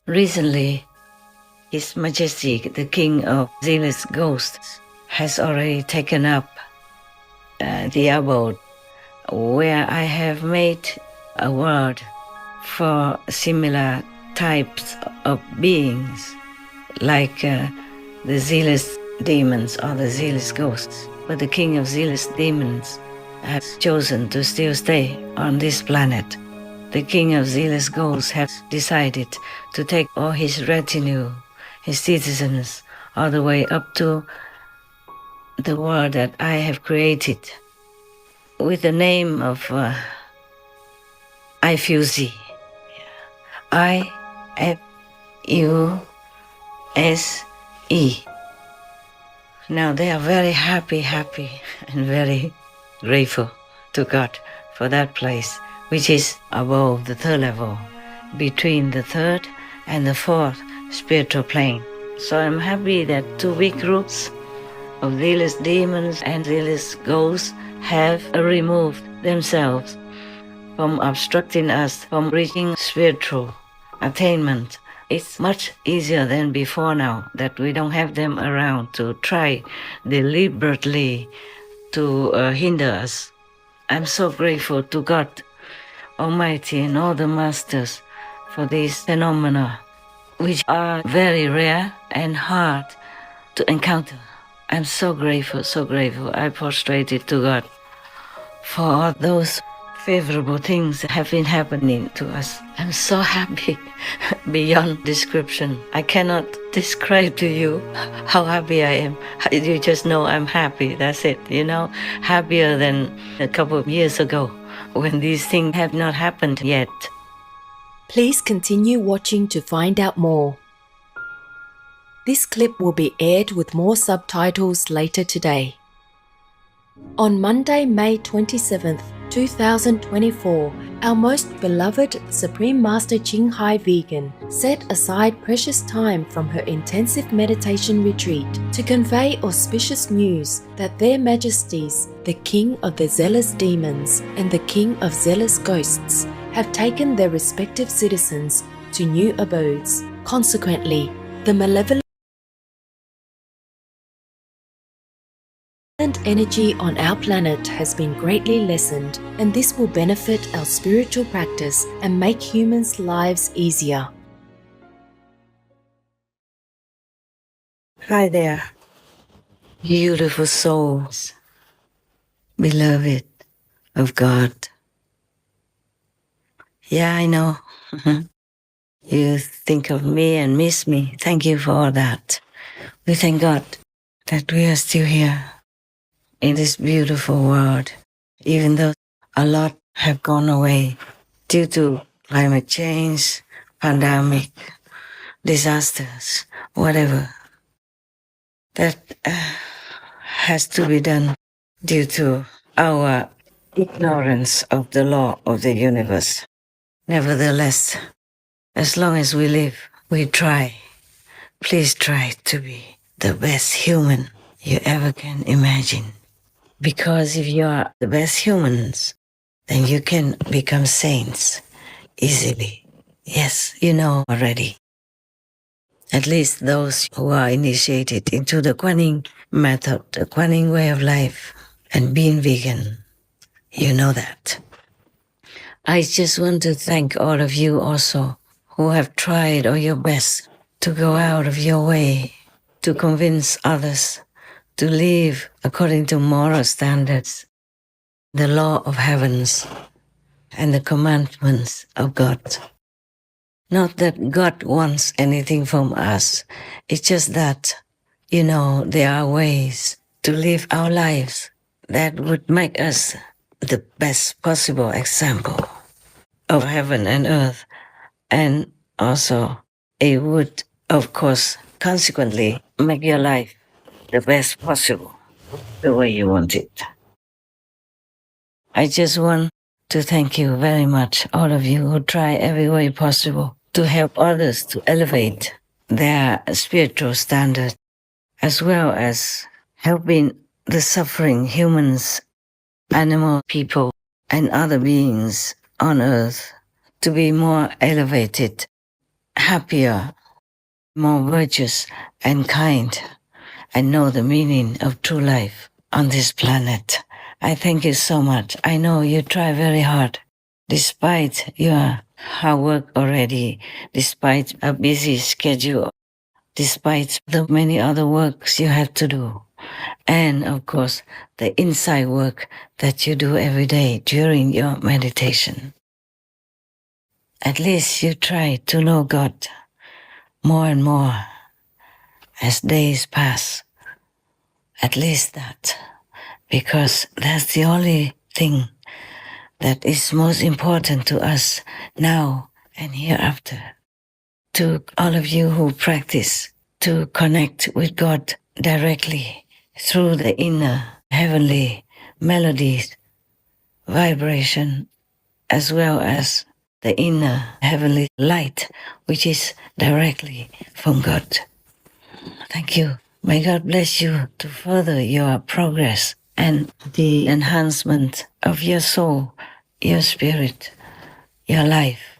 Recently, His Majesty, the King of Zealous Ghosts, has already taken up the abode where I have made a world for similar types of beings, like the zealous demons or the zealous ghosts. But the King of Zealous Demons has chosen to still stay on this planet. The King of Zealous Ghosts has decided to take all his retinue, his citizens, all the way up to the world that I have created with the name of IFUZ. IFUSE. Now they are very happy and very grateful to God for that place, which is above the third level, between the third and the fourth spiritual plane. So I'm happy that two big groups of zealous demons and zealous ghosts have removed themselves from obstructing us from reaching spiritual attainment. It's much easier than before now that we don't have them around to try deliberately to hinder us. I'm so grateful to God Almighty and all the masters for these phenomena, which are very rare and hard to encounter. I'm so grateful, so grateful. I prostrated to God for all those favorable things that have been happening to us. I'm so happy beyond description. I cannot describe to you how happy I am. You just know I'm happy. That's it, happier than a couple of years ago when these things have not happened yet. Please continue watching to find out more. This clip will be aired with more subtitles later today. On Monday, May 27th, 2024, our most beloved Supreme Master Ching Hai vegan set aside precious time from her intensive meditation retreat to convey auspicious news that Their Majesties, the King of the Zealous Demons and the King of Zealous Ghosts, have taken their respective citizens to new abodes. Consequently, the malevolent energy on our planet has been greatly lessened, and this will benefit our spiritual practice and make humans' lives easier. Hi there, beautiful souls, beloved of God. Yeah, I know. You think of me and miss me. Thank you for all that. We thank God that we are still here in this beautiful world, even though a lot have gone away due to climate change, pandemic, disasters, whatever. That has to be done due to our ignorance of the law of the universe. Nevertheless, as long as we live, we try. Please try to be the best human you ever can imagine. Because if you are the best humans, then you can become saints easily. Yes, you know already. At least those who are initiated into the Kuan Yin method, the Kuan Yin way of life, and being vegan, you know that. I just want to thank all of you also who have tried all your best to go out of your way to convince others to live according to moral standards, the law of heavens, and the commandments of God. Not that God wants anything from us. It's just that, there are ways to live our lives that would make us the best possible example of heaven and earth. And also, it would, of course, consequently make your life the best possible, the way you want it. I just want to thank you very much, all of you who try every way possible to help others to elevate their spiritual standard, as well as helping the suffering humans, animal people, and other beings on earth to be more elevated happier, more virtuous and kind, and know the meaning of true life on this planet. I thank you so much. I know you try very hard, despite your hard work already, despite a busy schedule, despite the many other works you have to do. And of course, the inside work that you do every day during your meditation. At least you try to know God more and more as days pass. At least that. Because that's the only thing that is most important to us now and hereafter. To all of you who practice to connect with God directly through the inner heavenly melodies, vibration, as well as the inner heavenly light, which is directly from God. Thank you. May God bless you to further your progress and the enhancement of your soul, your spirit, your life.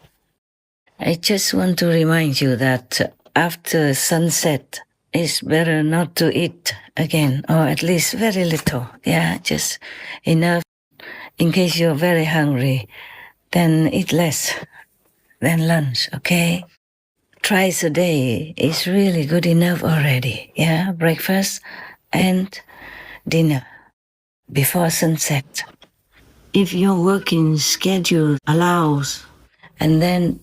I just want to remind you that after sunset, it's better not to eat again, or at least very little. Yeah, just enough. In case you're very hungry, then eat less than lunch, okay? Twice a day is really good enough already. Yeah, breakfast and dinner before sunset. If your working schedule allows, and then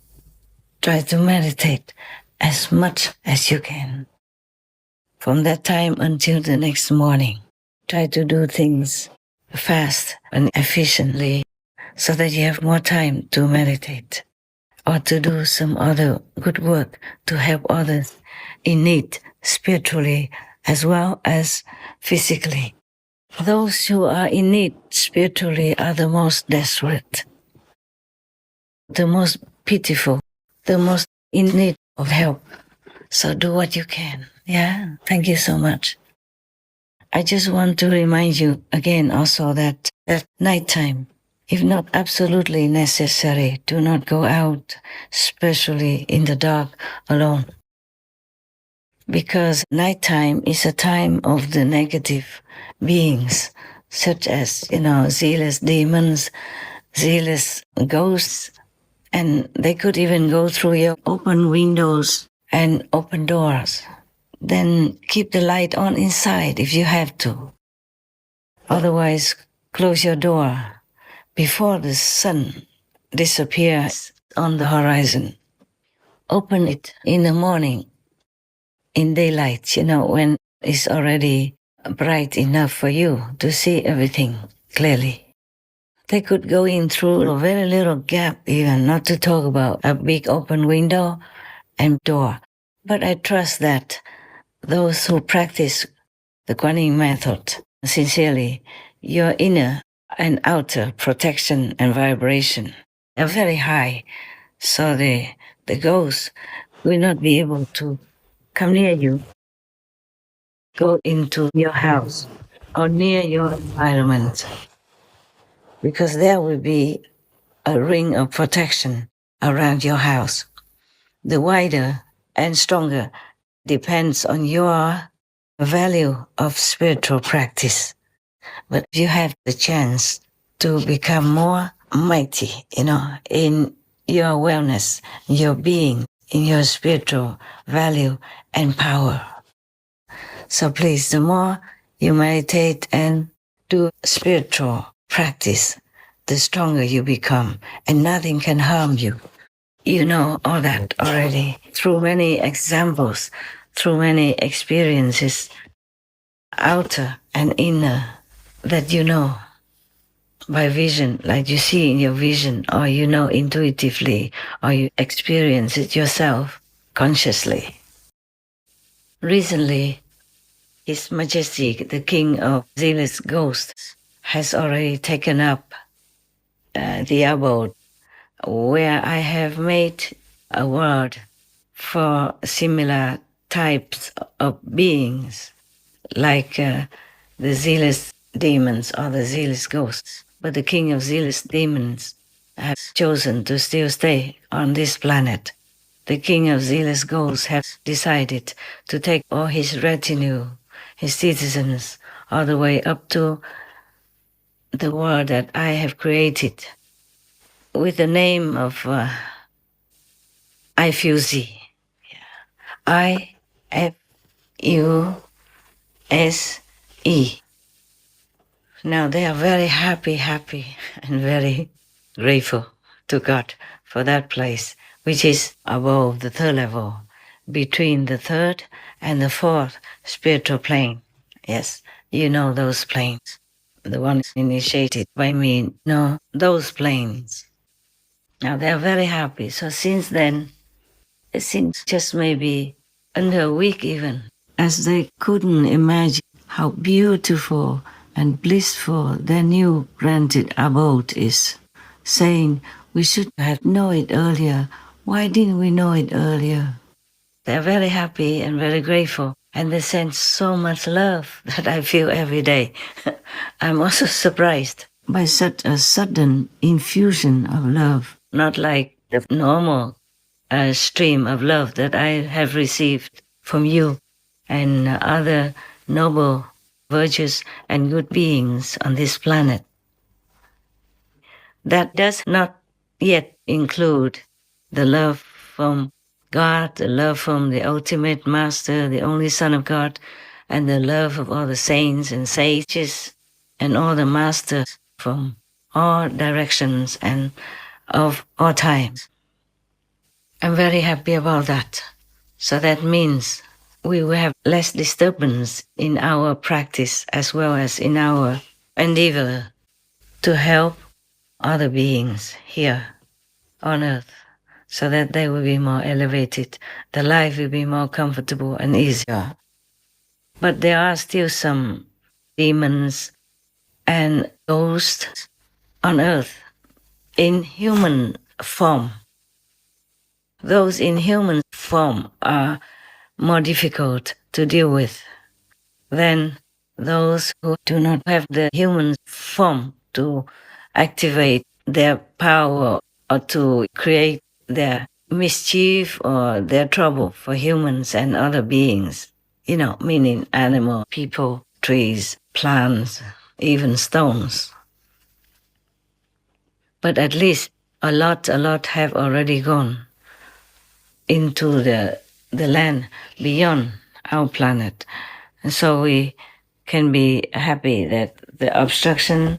try to meditate as much as you can. From that time until the next morning, try to do things fast and efficiently so that you have more time to meditate or to do some other good work to help others in need spiritually as well as physically. Those who are in need spiritually are the most desperate, the most pitiful, the most in need of help. So do what you can. Yeah, thank you so much. I just want to remind you again also that at nighttime, if not absolutely necessary, do not go out, especially in the dark alone. Because nighttime is a time of the negative beings, such as, zealous demons, zealous ghosts, and they could even go through your open windows and open doors. Then keep the light on inside if you have to. Otherwise, close your door before the sun disappears on the horizon. Open it in the morning, in daylight, when it's already bright enough for you to see everything clearly. They could go in through a very little gap even, not to talk about a big open window and door. But I trust that those who practice the Kuan Yin method sincerely, your inner and outer protection and vibration are very high, so the ghosts will not be able to come near you, go into your house or near your environment, because there will be a ring of protection around your house. The wider and stronger depends on your value of spiritual practice. But you have the chance to become more mighty, in your wellness, your being, in your spiritual value and power. So please, the more you meditate and do spiritual practice, the stronger you become, and nothing can harm you. You know all that already through many examples, through many experiences, outer and inner, that you know by vision, like you see in your vision, or you know intuitively, or you experience it yourself consciously. Recently, His Majesty, the King of Zealous Ghosts, has already taken up the abode where I have made a word for similar types of beings, like the zealous demons or the zealous ghosts. But the king of zealous demons has chosen to still stay on this planet the king of zealous ghosts has decided to take all his retinue, his citizens, all the way up to the world that I have created with the name of IFUZ. IFUSE. Now they are very happy and very grateful to God for that place, which is above the third level, between the third and the fourth spiritual plane. Yes, you know those planes. The ones initiated by me know those planes. Now they're very happy. So since then, it seems just maybe under a week even, as they couldn't imagine how beautiful and blissful their new granted abode is, saying, we should have known it earlier. Why didn't we know it earlier? They're very happy and very grateful, and they send so much love that I feel every day. I'm also surprised by such a sudden infusion of love, not like the normal stream of love that I have received from you and other noble, virtuous, and good beings on this planet. That does not yet include the love from God, the love from the ultimate master, the only Son of God, and the love of all the saints and sages and all the masters from all directions and of all times. I'm very happy about that. So that means we will have less disturbance in our practice as well as in our endeavor to help other beings here on earth so that they will be more elevated, the life will be more comfortable and easier. But there are still some demons and ghosts on earth in human form. Those in human form are more difficult to deal with than those who do not have the human form to activate their power or to create their mischief or their trouble for humans and other beings. You know, meaning animal, people, trees, plants, even stones. But at least a lot have already gone into the land beyond our planet. And so we can be happy that the obstruction,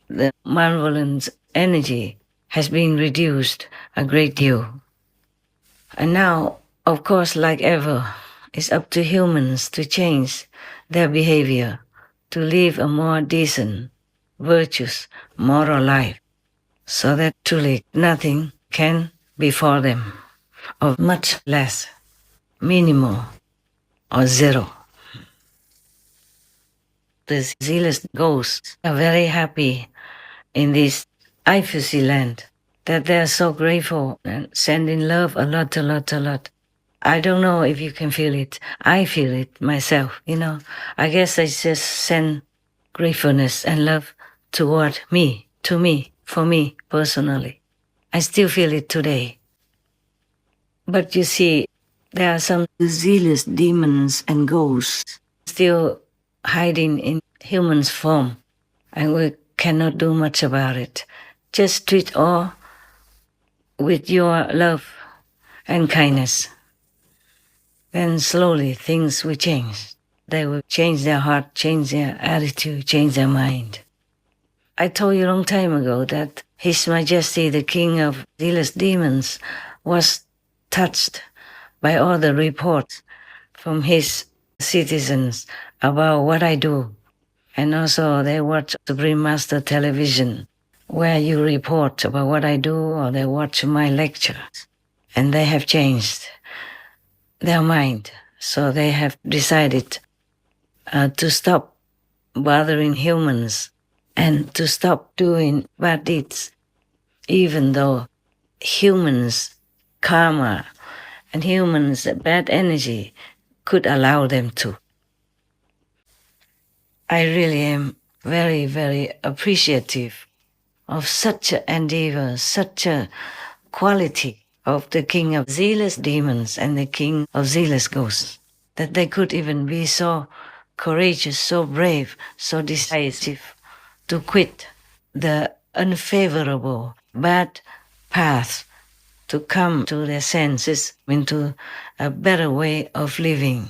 the malevolent energy has been reduced a great deal. And now, of course, like ever, it's up to humans to change their behavior, to live a more decent, virtuous, moral life, so that truly nothing can befall them, or much less, minimal, or zero. The zealous ghosts are very happy in this Ifusi land, that they're so grateful and sending love a lot. I don't know if you can feel it. I feel it myself, you know. I guess I just send gratefulness and love toward me, to me, for me personally. I still feel it today. But you see, there are some zealous demons and ghosts still hiding in human's form, and we cannot do much about it. Just treat all with your love and kindness. Then slowly things will change. They will change their heart, change their attitude, change their mind. I told you a long time ago that His Majesty, the King of Zealous Demons, was touched by all the reports from his citizens about what I do. And also they watch Supreme Master television, where you report about what I do, or they watch my lectures. And they have changed their mind. So they have decided to stop bothering humans and to stop doing bad deeds, even though humans' karma and humans' bad energy could allow them to. I really am very, very appreciative of such an endeavor, such a quality of the king of zealous demons and the king of zealous ghosts, that they could even be so courageous, so brave, so decisive to quit the unfavorable, bad path, to come to their senses, into a better way of living.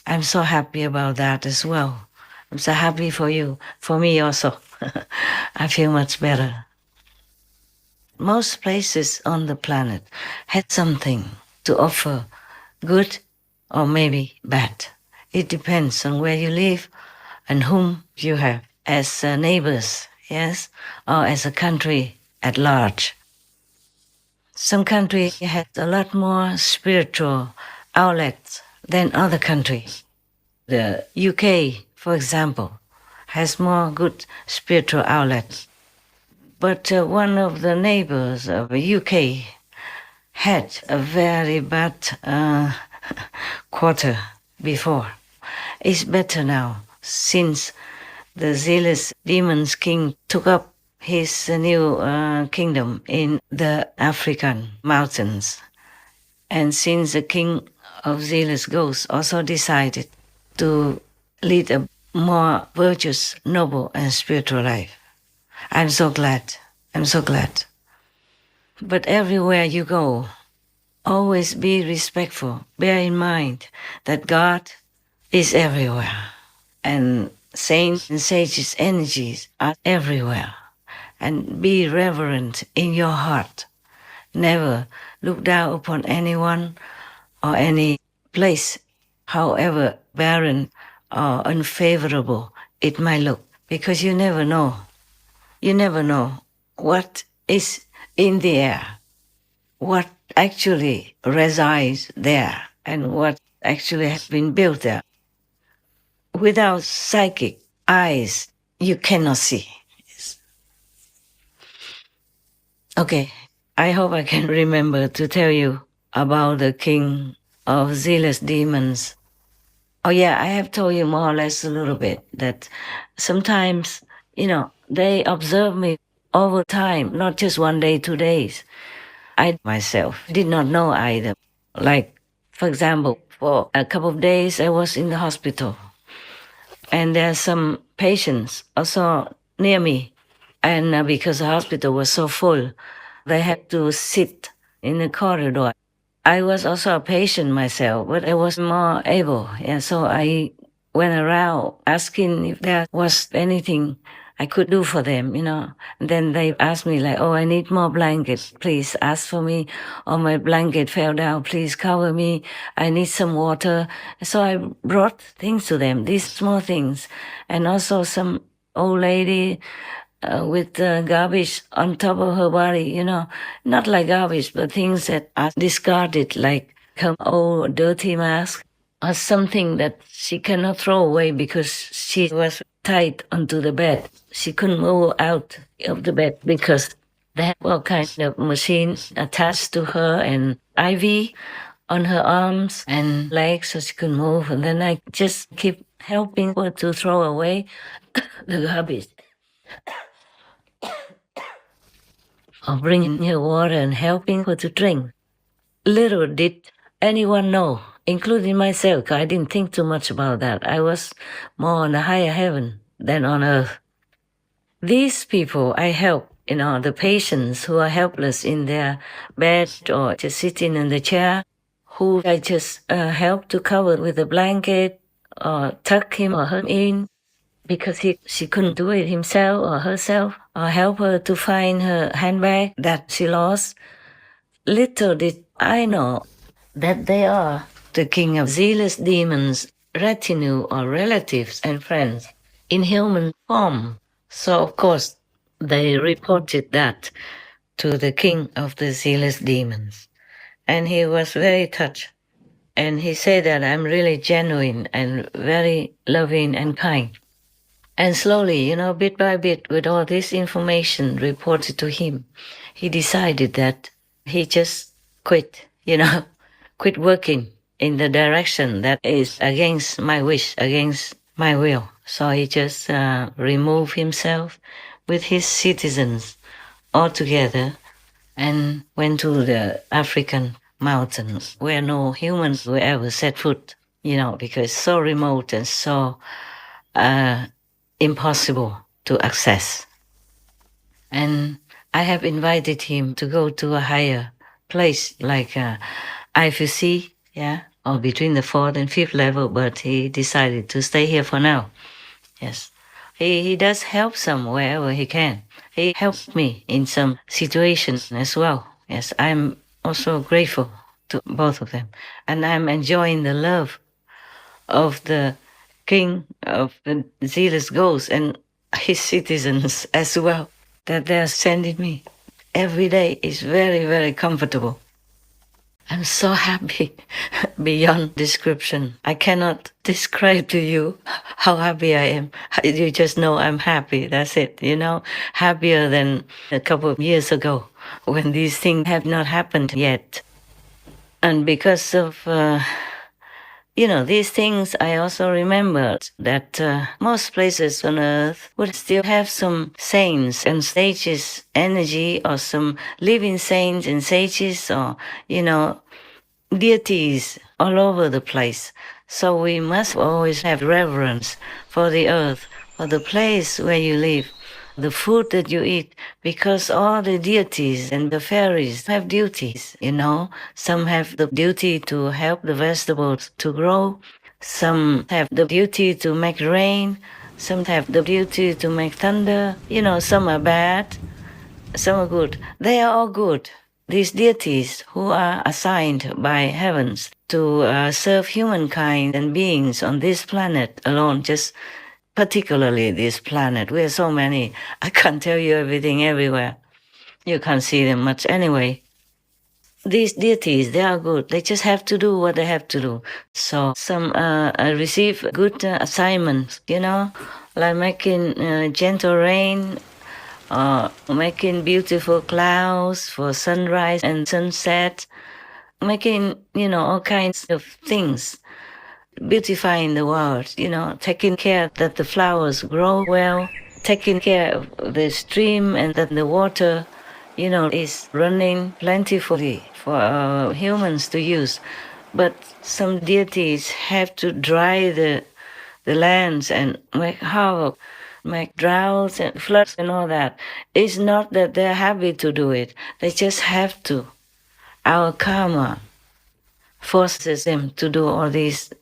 I'm so happy about that as well. I'm so happy for you, for me also. I feel much better. Most places on the planet had something to offer, good or maybe bad. It depends on where you live and whom you have as neighbors, yes, or as a country at large. Some country has a lot more spiritual outlets than other countries. The UK, for example, has more good spiritual outlets. But one of the neighbors of the UK had a very bad quarter before. It's better now, since the zealous demons king took up his new kingdom in the African mountains. And since the king of zealous ghosts also decided to lead a more virtuous, noble, and spiritual life. I'm so glad. I'm so glad. But everywhere you go, always be respectful. Bear in mind that God is everywhere. And saints and sages' energies are everywhere. And be reverent in your heart. Never look down upon anyone or any place, however barren or unfavorable it might look, because you never know. You never know what is in the air, what actually resides there, and what actually has been built there. Without psychic eyes, you cannot see. Okay, I hope I can remember to tell you about the king of zealous demons. Oh yeah, I have told you more or less a little bit that sometimes, they observe me over time, not just 1 day, 2 days. I myself did not know either. Like, for example, for a couple of days I was in the hospital, and there are some patients also near me. And because the hospital was so full, they had to sit in the corridor. I was also a patient myself, but I was more able. And so I went around asking if there was anything I could do for them, And then they asked me like, oh, I need more blankets. Please ask for me. Or my blanket fell down. Please cover me. I need some water. So I brought things to them, these small things. And also some old lady with garbage on top of her body, not like garbage, but things that are discarded, like her old dirty mask or something that she cannot throw away because she was tied onto the bed. She couldn't move out of the bed because they had all kinds of machines attached to her and IV on her arms and legs so she could move. And then I just keep helping her to throw away the garbage, or bringing her water and helping her to drink. Little did anyone know, including myself. I didn't think too much about that. I was more on a higher heaven than on earth. These people I help, the patients who are helpless in their bed or just sitting in the chair, who I just help to cover with a blanket or tuck him or her in because she couldn't do it himself or herself, or help her to find her handbag that she lost. Little did I know that they are the king of zealous demons, retinue or relatives and friends in human form. So of course they reported that to the king of the zealous demons. And he was very touched. And he said that I'm really genuine and very loving and kind. And slowly, bit by bit, with all this information reported to him, he decided that he just quit, quit working in the direction that is against my wish, against my will. So he just removed himself with his citizens altogether and went to the African mountains where no humans will ever set foot, because so remote and so impossible to access. And I have invited him to go to a higher place like Eiffel Sea, or between the fourth and fifth level, but he decided to stay here for now. Yes. He does help some wherever he can. He helped me in some situations as well. Yes, I'm also grateful to both of them. And I'm enjoying the love of the king of the zealous ghosts and his citizens as well that they're sending me. Every day is very, very comfortable. I'm so happy beyond description. I cannot describe to you how happy I am. You just know I'm happy. That's it, happier than a couple of years ago when these things have not happened yet. And because of, these things, I also remembered that most places on earth would still have some saints and sages energy, or some living saints and sages, or, deities all over the place. So we must always have reverence for the earth, for the place where you live, the food that you eat, because all the deities and the fairies have duties, Some have the duty to help the vegetables to grow. Some have the duty to make rain. Some have the duty to make thunder. Some are bad, some are good. They are all good. These deities who are assigned by heavens to serve humankind and beings on this planet alone, just particularly this planet. We are so many. I can't tell you everything everywhere. You can't see them much anyway. These deities, they are good. They just have to do what they have to do. So some receive good assignments, like making gentle rain, making beautiful clouds for sunrise and sunset, making, all kinds of things, beautifying the world, taking care that the flowers grow well, taking care of the stream and that the water, is running plentifully for humans to use. But some deities have to dry the lands and make havoc, make droughts and floods and all that. It's not that they're happy to do it. They just have to. Our karma forces them to do all these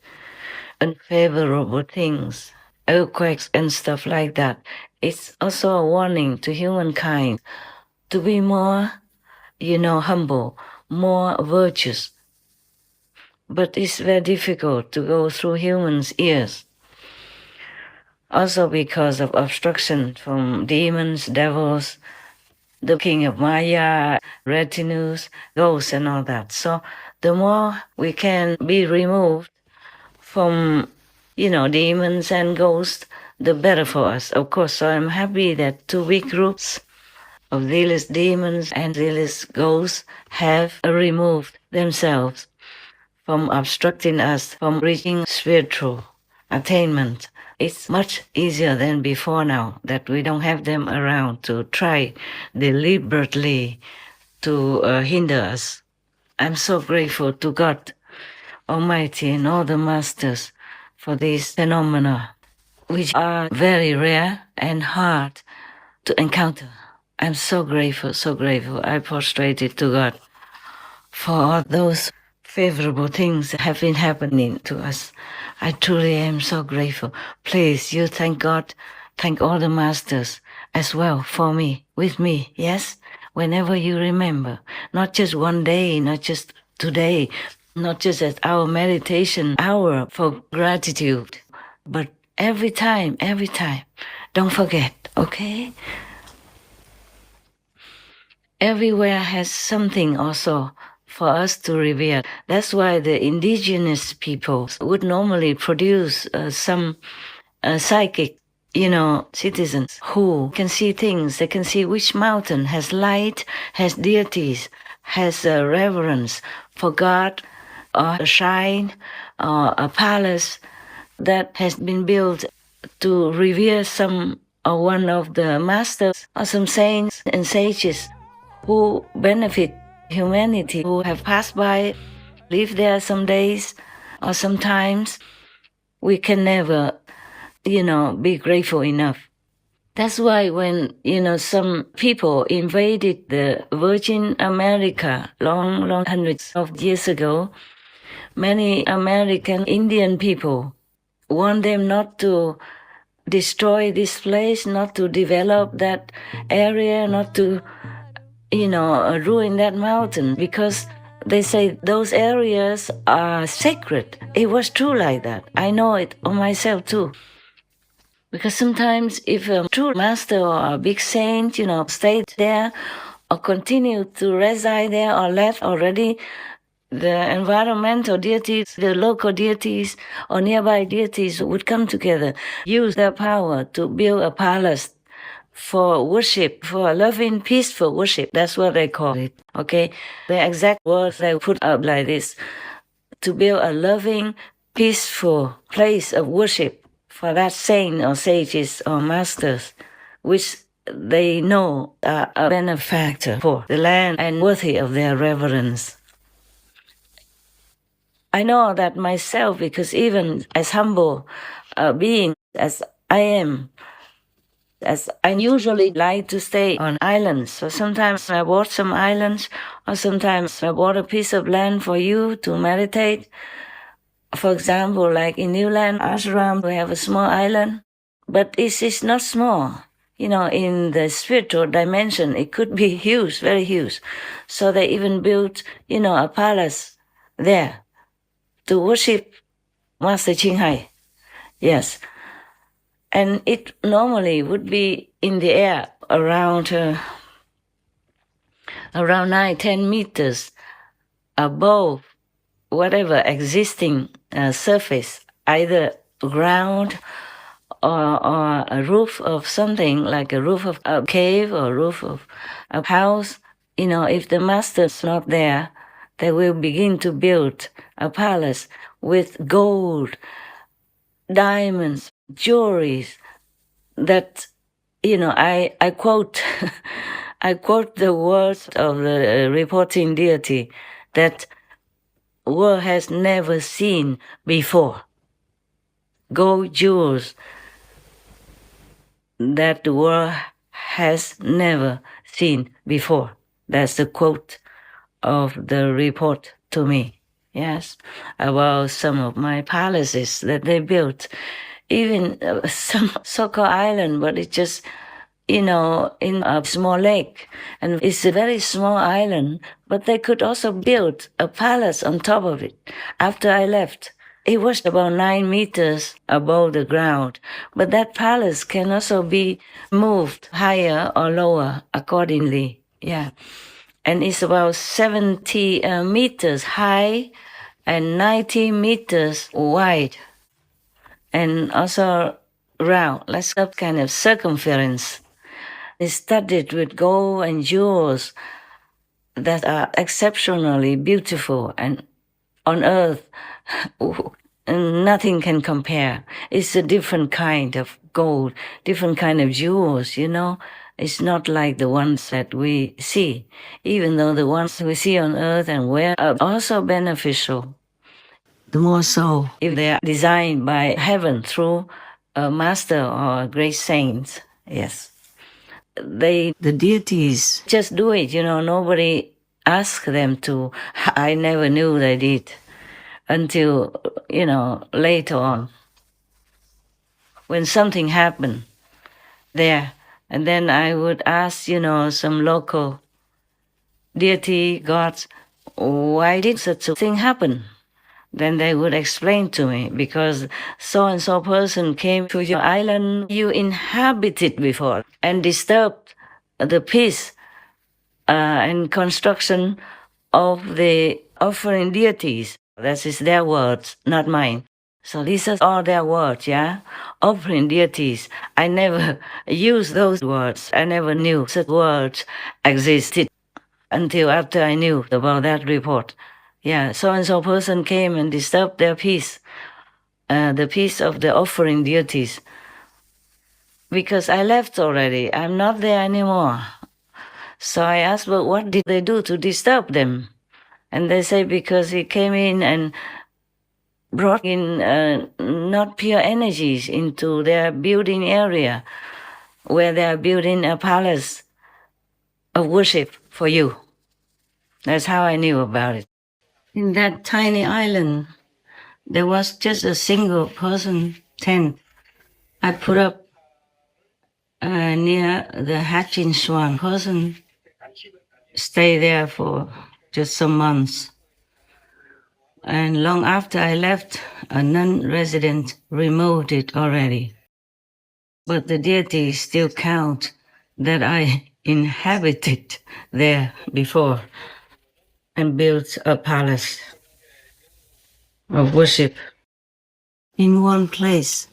unfavorable things, earthquakes and stuff like that. It's also a warning to humankind to be more, humble, more virtuous. But it's very difficult to go through humans' ears. Also because of obstruction from demons, devils, the king of Maya, retinues, ghosts and all that. So the more we can be removed from, demons and ghosts, the better for us, of course. So I'm happy that two big groups of zealous demons and zealous ghosts have removed themselves from obstructing us from reaching spiritual attainment. It's much easier than before now that we don't have them around to try deliberately to hinder us. I'm so grateful to God Almighty and all the masters for these phenomena, which are very rare and hard to encounter. I'm so grateful, so grateful. I prostrated to God for all those favorable things that have been happening to us. I truly am so grateful. Please, you thank God, thank all the masters as well for me, with me, yes? Whenever you remember, not just one day, not just today, not just at our meditation hour for gratitude, but every time, every time. Don't forget, okay? Everywhere has something also for us to revere. That's why the indigenous peoples would normally produce some psychic, citizens who can see things. They can see which mountain has light, has deities, has reverence for God, or a shrine, or a palace that has been built to revere some or one of the masters or some saints and sages. who benefit humanity, who have passed by, live there some days or sometimes. We can never, be grateful enough. That's why when, some people invaded the Virgin America long hundreds of years ago, many American Indian people want them not to destroy this place, not to develop that area, not to, ruin that mountain, because they say those areas are sacred. It was true like that. I know it on myself too. Because sometimes if a true master or a big saint, stayed there or continued to reside there or left already, the environmental deities, the local deities or nearby deities would come together, use their power to build a palace for worship, for a loving, peaceful worship. That's what they call it, okay? The exact words they put up like this: to build a loving, peaceful place of worship for that saint or sages or masters, which they know are a benefactor for the land and worthy of their reverence. I know that myself, because even as humble a being as I am, as I usually like to stay on islands. So sometimes I bought some islands, or sometimes I bought a piece of land for you to meditate. For example, like in Newland Ashram, we have a small island, but it is not small. In the spiritual dimension, it could be huge, very huge. So they even built, a palace there to worship Master Ching Hai. Yes. And it normally would be in the air around 9-10 meters above whatever existing surface, either ground or a roof of something, like a roof of a cave or a roof of a house. If the master's not there, they will begin to build a palace with gold, diamonds, jewelries that, I quote, I quote the words of the reporting deity that world has never seen before. Gold jewels that the world has never seen before. That's the quote of the report to me. Yes, about some of my palaces that they built. Even some so-called island, but it's just, in a small lake. And it's a very small island, but they could also build a palace on top of it. After I left, it was about 9 meters above the ground, but that palace can also be moved higher or lower accordingly. Yeah. And it's about 70 meters high and 90 meters wide, and also round, like some kind of circumference. It's studded with gold and jewels that are exceptionally beautiful, and on earth, nothing can compare. It's a different kind of gold, different kind of jewels, It's not like the ones that we see, even though the ones we see on earth and wear are also beneficial. The more so if they are designed by heaven through a master or a great saint. Yes. The deities just do it, nobody asks them to. I never knew they did until, later on, when something happened there. And then I would ask, some local deity gods, why did such a thing happen? Then they would explain to me, because so-and-so person came to your island you inhabited before and disturbed the peace and construction of the offering deities. That is their words, not mine. So these are all their words, yeah? Offering deities. I never used those words. I never knew such words existed until after I knew about that report. Yeah, so-and-so person came and disturbed their peace, the peace of the offering deities. Because I left already. I'm not there anymore. So I asked, well, what did they do to disturb them? And they say because he came in and brought in not pure energies into their building area where they are building a palace of worship for you. That's how I knew about it. In that tiny island, there was just a single person tent I put up near the hatching swan. Person stay there for just some months. And long after I left, a non-resident removed it already. But the deities still count that I inhabited there before and built a palace of worship. In one place,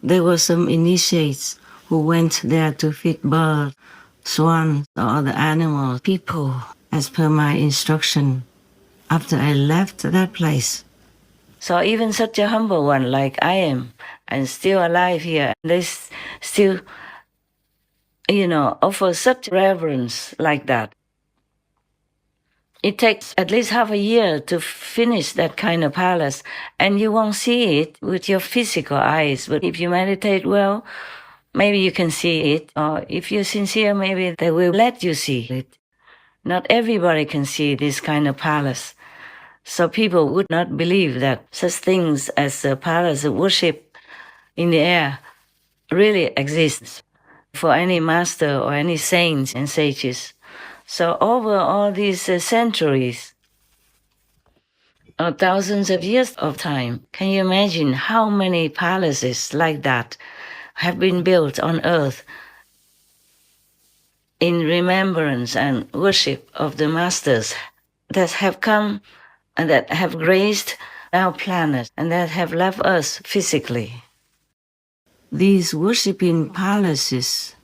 there were some initiates who went there to feed birds, swans, or other animals, people, as per my instruction. After I left that place, so even such a humble one like I am, and still alive here, they still, offer such reverence like that. It takes at least half a year to finish that kind of palace, and you won't see it with your physical eyes. But if you meditate well, maybe you can see it, or if you're sincere, maybe they will let you see it. Not everybody can see this kind of palace. So people would not believe that such things as a palace of worship in the air really exists for any master or any saints and sages. So over all these centuries or thousands of years of time, can you imagine how many palaces like that have been built on earth in remembrance and worship of the masters that have come and that have graced our planet and that have left us physically? These worshipping palaces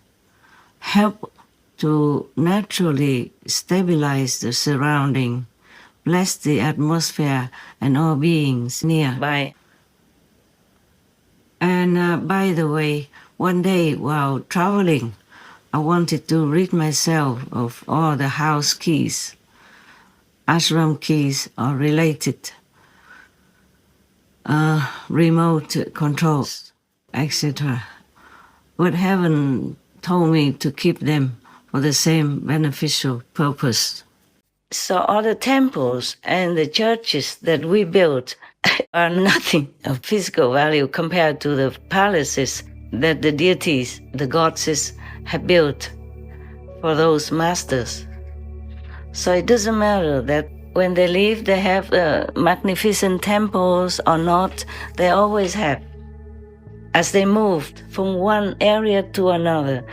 help to naturally stabilize the surrounding, bless the atmosphere and all beings nearby. And by the way, one day while traveling, I wanted to rid myself of all the house keys, ashram keys or related remote controls, etc. But heaven told me to keep them for the same beneficial purpose. So all the temples and the churches that we built are nothing of physical value compared to the palaces that the deities, the goddesses, have built for those masters. So it doesn't matter that when they leave, they have magnificent temples or not, they always have. As they moved from one area to another,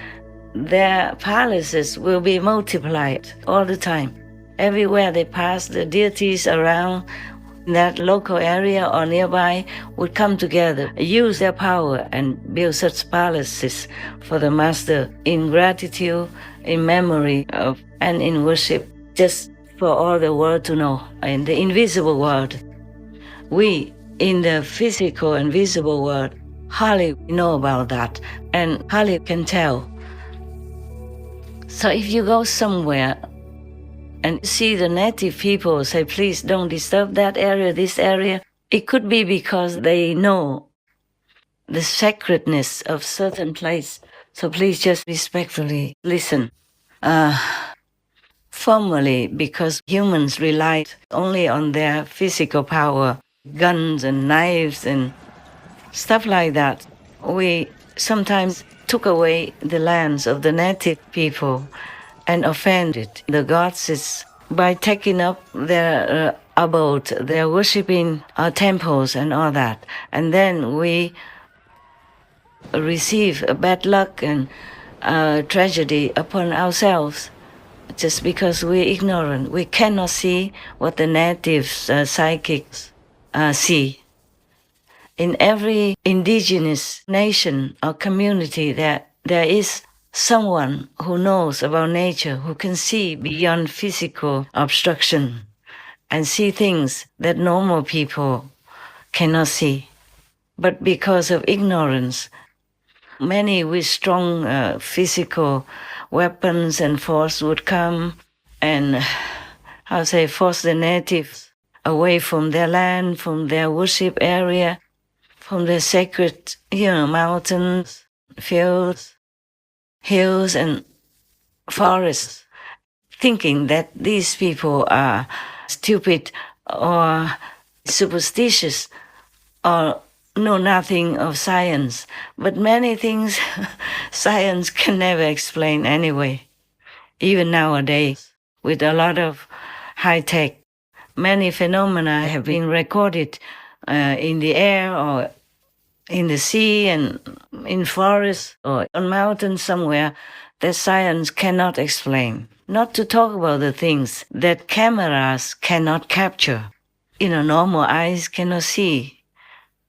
their palaces will be multiplied all the time. Everywhere they pass, the deities around that local area or nearby would come together, use their power and build such palaces for the master in gratitude, in memory of, and in worship, just for all the world to know, in the invisible world. We, in the physical and visible world, hardly know about that and hardly can tell. So if you go somewhere and see the native people say, please don't disturb that area, this area, it could be because they know the sacredness of certain place. So please just respectfully listen. Formerly, because humans relied only on their physical power, guns and knives and stuff like that, we sometimes took away the lands of the native people and offended the gods by taking up their abode, their worshipping temples and all that. And then we receive bad luck and tragedy upon ourselves just because we're ignorant. We cannot see what the natives, psychics see. In every indigenous nation or community, there is someone who knows about nature, who can see beyond physical obstruction and see things that normal people cannot see. But because of ignorance, Many with strong physical weapons and force would come and, force the natives away from their land, from their worship area, from the sacred, mountains, fields, hills, and forests, thinking that these people are stupid or superstitious or know nothing of science. But many things science can never explain anyway. Even nowadays, with a lot of high tech, many phenomena have been recorded in the air or in the sea and in forests or on mountains somewhere that science cannot explain. Not to talk about the things that cameras cannot capture. Normal eyes cannot see.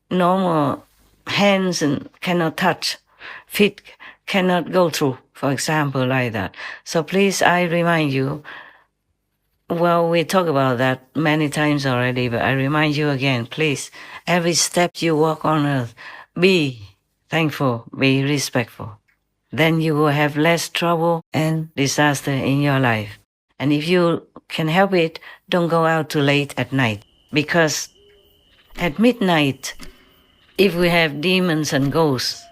Normal hands and cannot touch. Feet cannot go through, for example, like that. So please, I remind you, well, we talk about that many times already, but I remind you again, please, every step you walk on earth, be thankful, be respectful. Then you will have less trouble and disaster in your life. And if you can help it, don't go out too late at night. Because at midnight, if we have demons and ghosts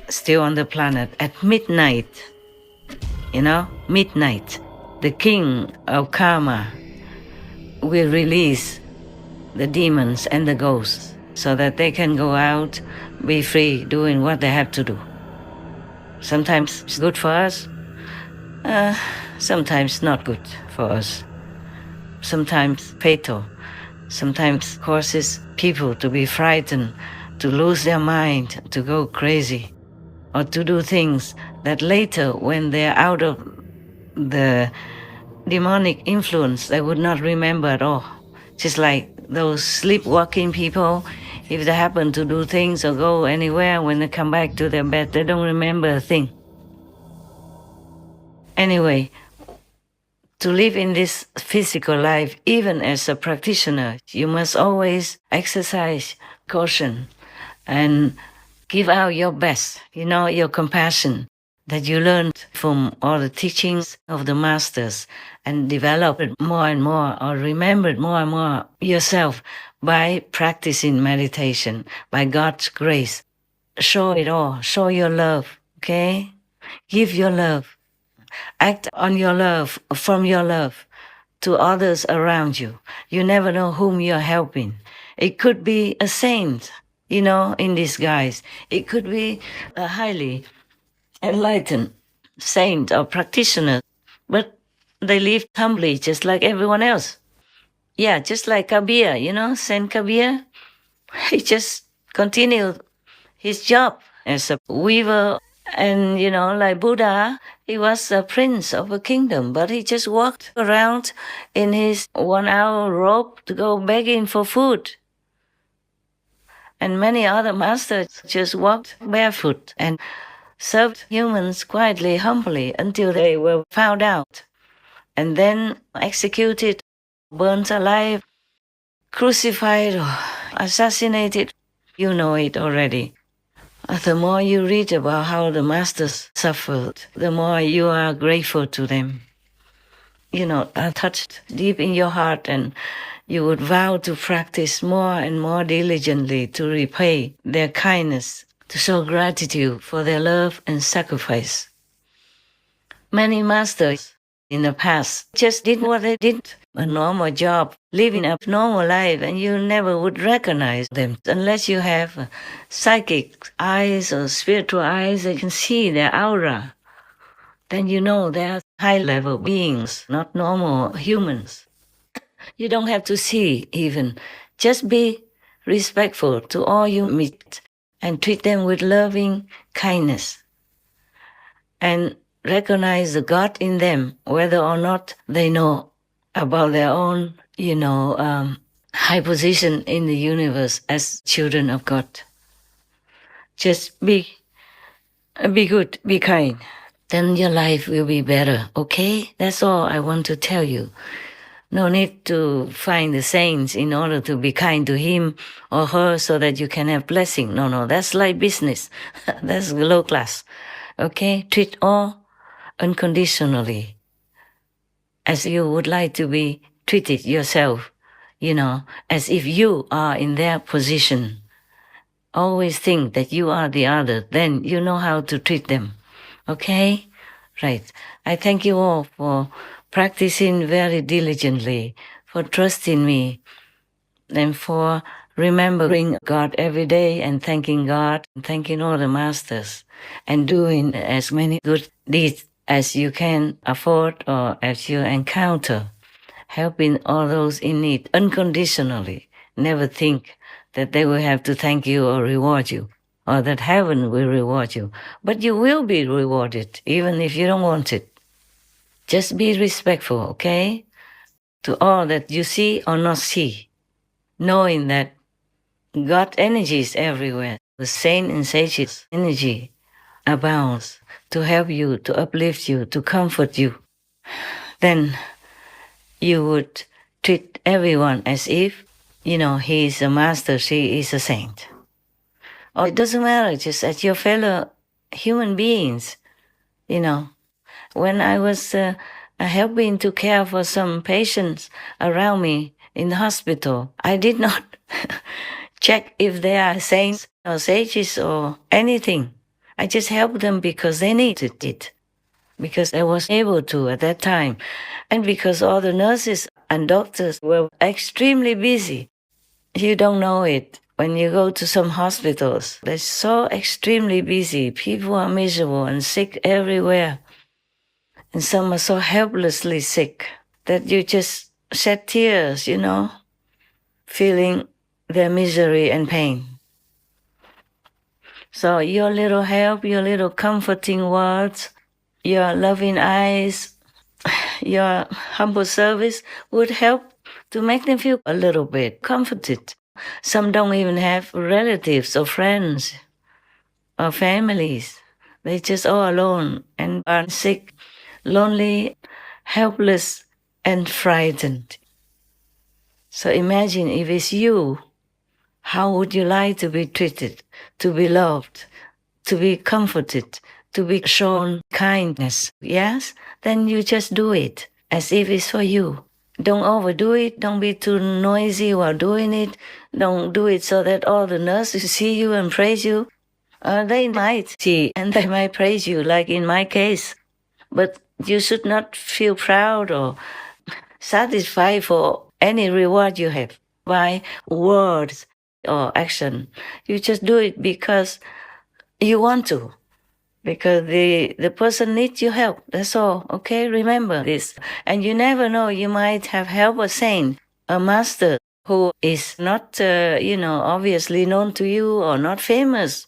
still on the planet, at midnight, midnight, the king of karma will release the demons and the ghosts so that they can go out, be free, doing what they have to do. Sometimes it's good for us, sometimes not good for us. Sometimes fatal, sometimes causes people to be frightened, to lose their mind, to go crazy, or to do things that later, when they're out of the demonic influence, they would not remember at all. Just like those sleepwalking people, if they happen to do things or go anywhere, when they come back to their bed, they don't remember a thing. Anyway, to live in this physical life, even as a practitioner, you must always exercise caution and give out your best, your compassion that you learned from all the teachings of the masters and develop it more and more or remember it more and more yourself by practicing meditation, by God's grace. Show it all. Show your love, okay? Give your love. Act on your love, from your love to others around you. You never know whom you're helping. It could be a saint, in disguise. It could be a highly enlightened saint or practitioner, but they live humbly just like everyone else. Yeah, just like Kabir, Saint Kabir. He just continued his job as a weaver. And, like Buddha, he was a prince of a kingdom, but he just walked around in his 1 hour robe to go begging for food. And many other masters just walked barefoot and served humans quietly, humbly, until they were found out, and then executed, burnt alive, crucified, or assassinated. You know it already. The more you read about how the masters suffered, the more you are grateful to them. Are touched deep in your heart, and you would vow to practice more and more diligently to repay their kindness, to show gratitude for their love and sacrifice. Many masters in the past just did what they did, a normal job, living a normal life, and you never would recognize them unless you have psychic eyes or spiritual eyes that can see their aura. Then you know they are high-level beings, not normal humans. You don't have to see even. Just be respectful to all you meet and treat them with loving kindness. And recognize the God in them, whether or not they know about their own, high position in the universe as children of God. Just be good, be kind. Then your life will be better, okay? That's all I want to tell you. No need to find the saints in order to be kind to him or her so that you can have blessing. No, that's like business. That's low class. Okay? Treat all unconditionally as you would like to be treated yourself, as if you are in their position. Always think that you are the other, then you know how to treat them. Okay? Right. I thank you all for practicing very diligently, for trusting me, and for remembering God every day and thanking God, and thanking all the masters, and doing as many good deeds as you can afford or as you encounter, helping all those in need unconditionally. Never think that they will have to thank you or reward you, or that heaven will reward you. But you will be rewarded, even if you don't want it. Just be respectful, okay? To all that you see or not see, knowing that God energy is everywhere. The saint and sage's energy abounds to help you, to uplift you, to comfort you. Then you would treat everyone as if, he is a master, she is a saint. Or it doesn't matter, just as your fellow human beings, When I was helping to care for some patients around me in the hospital, I did not check if they are saints or sages or anything. I just helped them because they needed it, because I was able to at that time, and because all the nurses and doctors were extremely busy. You don't know it. When you go to some hospitals, they're so extremely busy. People are miserable and sick everywhere. And some are so helplessly sick that you just shed tears, feeling their misery and pain. So your little help, your little comforting words, your loving eyes, your humble service would help to make them feel a little bit comforted. Some don't even have relatives or friends or families. They're just all alone and are sick, lonely, helpless, and frightened. So imagine if it's you, how would you like to be treated, to be loved, to be comforted, to be shown kindness? Yes? Then you just do it as if it's for you. Don't overdo it. Don't be too noisy while doing it. Don't do it so that all the nurses see you and praise you. They might see and they might praise you, like in my case. But you should not feel proud or satisfied for any reward you have by words or action. You just do it because you want to, because the person needs your help. That's all. Okay, remember this. And you never know, you might have helped a saint, a master who is not, obviously known to you or not famous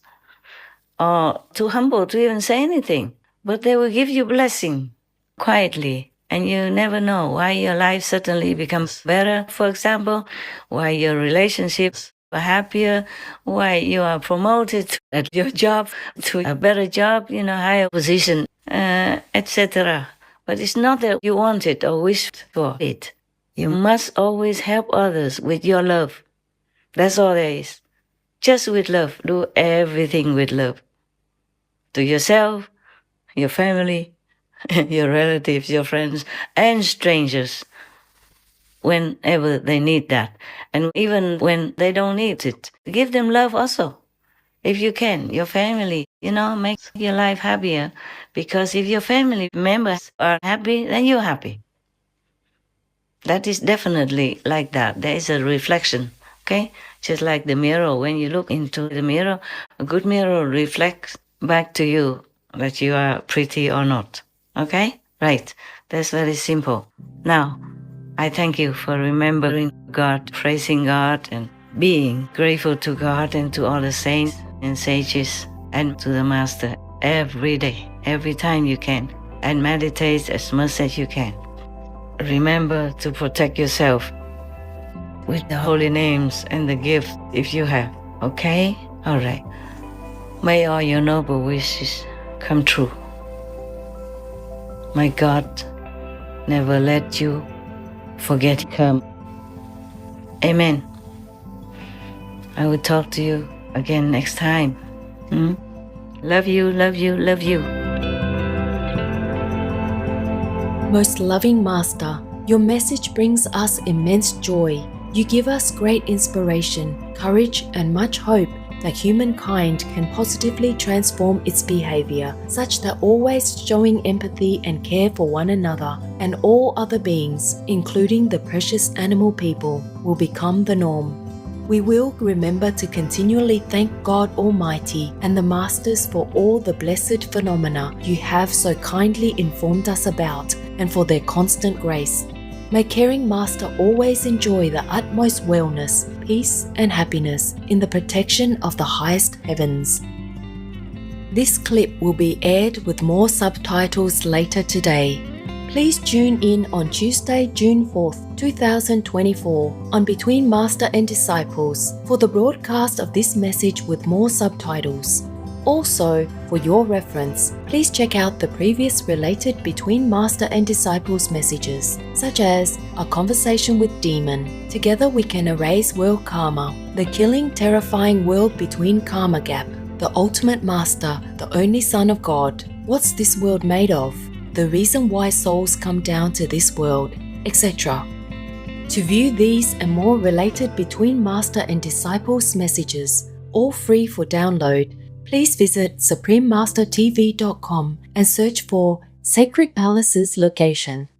or too humble to even say anything. But they will give you blessing quietly. And you never know why your life suddenly becomes better, for example, why your relationships are happier, why you are promoted at your job to a better job, higher position, etc. But it's not that you want it or wish for it. You must always help others with your love. That's all there is. Just with love. Do everything with love. To yourself, your family, your relatives, your friends, and strangers whenever they need that. And even when they don't need it, give them love also. If you can, your family, make your life happier. Because if your family members are happy, then you're happy. That is definitely like that. There is a reflection, okay? Just like the mirror. When you look into the mirror, a good mirror reflects back to you that you are pretty or not. Okay? Right. That's very simple. Now, I thank you for remembering God, praising God, and being grateful to God and to all the saints and sages and to the Master every day, every time you can, and meditate as much as you can. Remember to protect yourself with the holy names and the gifts if you have. Okay? All right. May all your noble wishes come true. May God never let you forget karma. Amen. I will talk to you again next time. Love you, love you, love you. Most loving Master, your message brings us immense joy. You give us great inspiration, courage, and much hope that humankind can positively transform its behavior, such that always showing empathy and care for one another and all other beings, including the precious animal people, will become the norm. We will remember to continually thank God Almighty and the Masters for all the blessed phenomena you have so kindly informed us about and for their constant grace. May Caring Master always enjoy the utmost wellness, peace, and happiness in the protection of the highest heavens. This clip will be aired with more subtitles later today. Please tune in on Tuesday, June 4th, 2024 on Between Master and Disciples for the broadcast of this message with more subtitles. Also, for your reference, please check out the previous related Between Master and Disciples messages, such as A Conversation with Demon, Together We Can Erase World Karma, The Killing Terrifying World Between Karma Gap, The Ultimate Master, The Only Son of God, What's This World Made Of, The Reason Why Souls Come Down to This World, etc. To view these and more related Between Master and Disciples messages, all free for download, please visit suprememastertv.com and search for Sacred Palace's location.